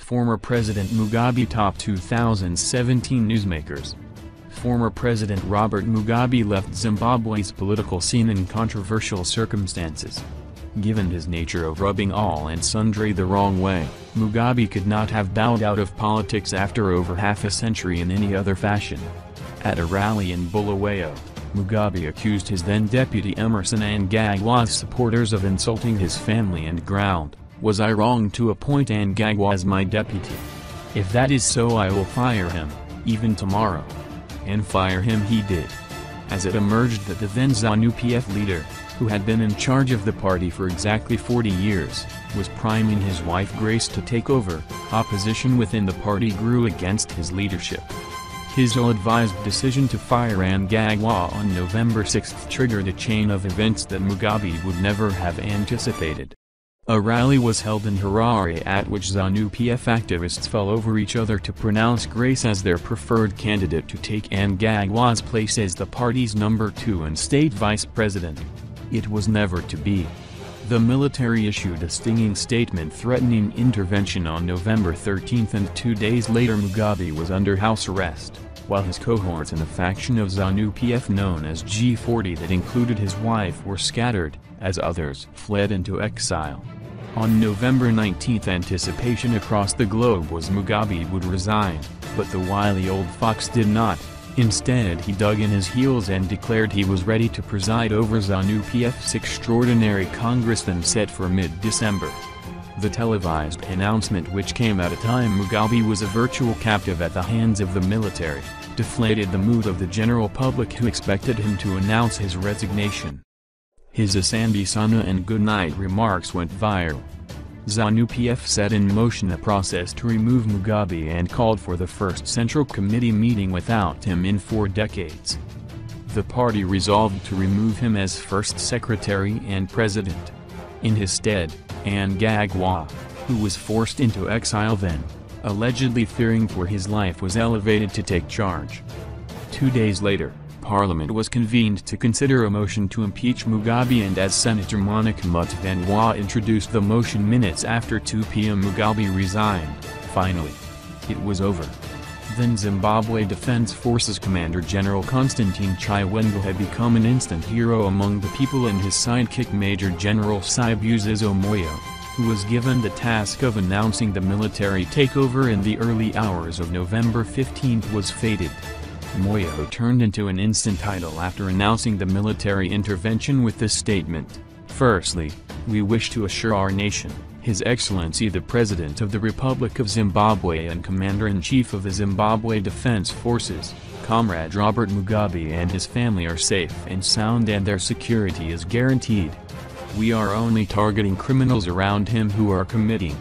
former President Mugabe top 2017 newsmakers. Former President Robert Mugabe left Zimbabwe's political scene in controversial circumstances. Given his nature of rubbing all and sundry the wrong way, Mugabe could not have bowed out of politics after over half a century in any other fashion. At a rally in Bulawayo, Mugabe accused his then-deputy Emmerson Mnangagwa's supporters of insulting his family and growled, "Was I wrong to appoint Mnangagwa as my deputy? If that is so, I will fire him, even tomorrow." And fire him he did. As it emerged that the then ZANU-PF leader, who had been in charge of the party for exactly 40 years, was priming his wife Grace to take over, opposition within the party grew against his leadership. His ill-advised decision to fire Mnangagwa on November 6 triggered a chain of events that Mugabe would never have anticipated. A rally was held in Harare at which ZANU-PF activists fell over each other to pronounce Grace as their preferred candidate to take Mnangagwa's place as the party's number 2 and state vice president. It was never to be. The military issued a stinging statement threatening intervention on November 13 and 2 days later Mugabe was under house arrest, while his cohorts in a faction of ZANU-PF known as G40 that included his wife were scattered, as others fled into exile. On November 19 anticipation across the globe was Mugabe would resign, but the wily old fox did not. Instead he dug in his heels and declared he was ready to preside over ZANU-PF's extraordinary Congress then set for mid-December. The televised announcement, which came at a time Mugabe was a virtual captive at the hands of the military, deflated the mood of the general public who expected him to announce his resignation. His Asante Sana and goodnight remarks went viral. ZANU-PF set in motion a process to remove Mugabe and called for the first Central Committee meeting without him in 4 decades. The party resolved to remove him as first secretary and president. In his stead, Mnangagwa, who was forced into exile then, allegedly fearing for his life, was elevated to take charge. 2 days later, Parliament was convened to consider a motion to impeach Mugabe, and as Senator Monica Mutvanwa introduced the motion minutes after 2 p.m. Mugabe resigned. Finally, it was over. Then Zimbabwe Defense Forces Commander General Constantine Chiwenga had become an instant hero among the people, and his sidekick Major General Sibusiso Moyo, who was given the task of announcing the military takeover in the early hours of November 15, was fated. Moyo turned into an instant idol after announcing the military intervention with this statement: "Firstly, we wish to assure our nation, His Excellency the President of the Republic of Zimbabwe and Commander-in-Chief of the Zimbabwe Defense Forces, Comrade Robert Mugabe and his family are safe and sound and their security is guaranteed. We are only targeting criminals around him who are committing."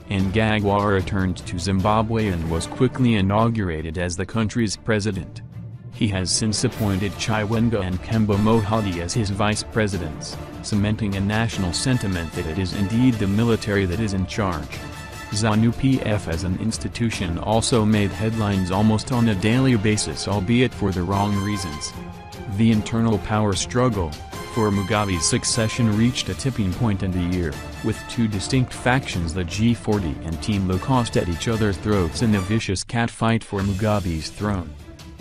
Mnangagwa returned to Zimbabwe and was quickly inaugurated as the country's president. He has since appointed Chiwenga and Kemba Mohadi as his vice presidents, cementing a national sentiment that it is indeed the military that is in charge. ZANU-PF as an institution also made headlines almost on a daily basis, albeit for the wrong reasons. The internal power struggle for Mugabe's succession reached a tipping point in the year, with 2 distinct factions, the G40 and Team Lacoste, at each other's throats in a vicious catfight for Mugabe's throne.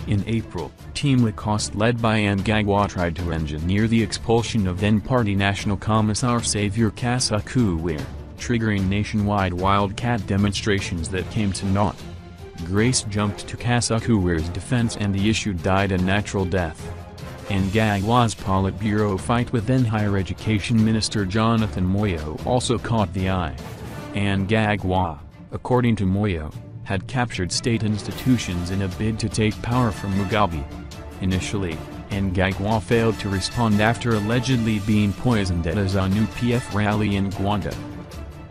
In April, Team Lacoste led by Mnangagwa tried to engineer the expulsion of then-party National Commissar Saviour Kasakouwere, triggering nationwide wildcat demonstrations that came to naught. Grace jumped to Kasakouwere's defense and the issue died a natural death. Mnangagwa's Politburo fight with then Higher Education Minister Jonathan Moyo also caught the eye. Mnangagwa, according to Moyo, had captured state institutions in a bid to take power from Mugabe. Initially, Mnangagwa failed to respond after allegedly being poisoned at a ZANU-PF rally in Gwanda.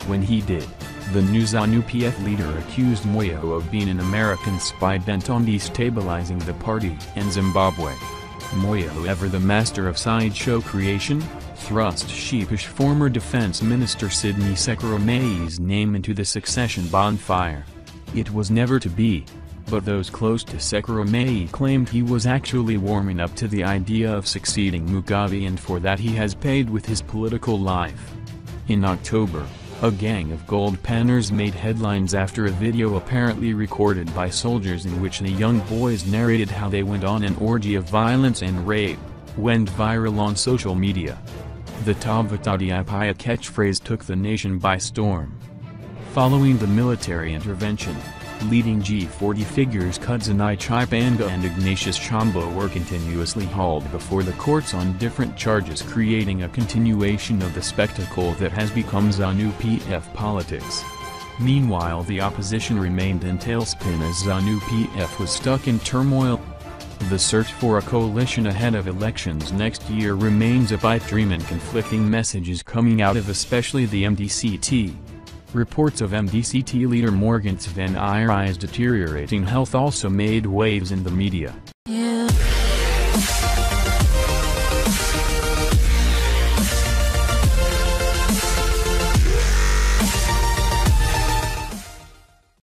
When he did, the new ZANU-PF leader accused Moyo of being an American spy bent on destabilizing the party and Zimbabwe. Moyo, ever the master of sideshow creation, thrust sheepish former Defense Minister Sidney Sekereme's name into the succession bonfire. It was never to be, but those close to Sekereme claimed he was actually warming up to the idea of succeeding Mugabe, and for that he has paid with his political life. In October, A gang of gold panners made headlines after a video apparently recorded by soldiers in which the young boys narrated how they went on an orgy of violence and rape, went viral on social media. The Tavatadiapaya catchphrase took the nation by storm. Following the military intervention, leading G40 figures Kudzanai Chipanga and Ignatius Chombo were continuously hauled before the courts on different charges, creating a continuation of the spectacle that has become ZANU-PF politics. Meanwhile, the opposition remained in tailspin as ZANU-PF was stuck in turmoil. The search for a coalition ahead of elections next year remains a pipe dream, and conflicting messages coming out of especially the MDCT. Reports of MDCT leader Morgan Tsvangirai deteriorating health also made waves in the media.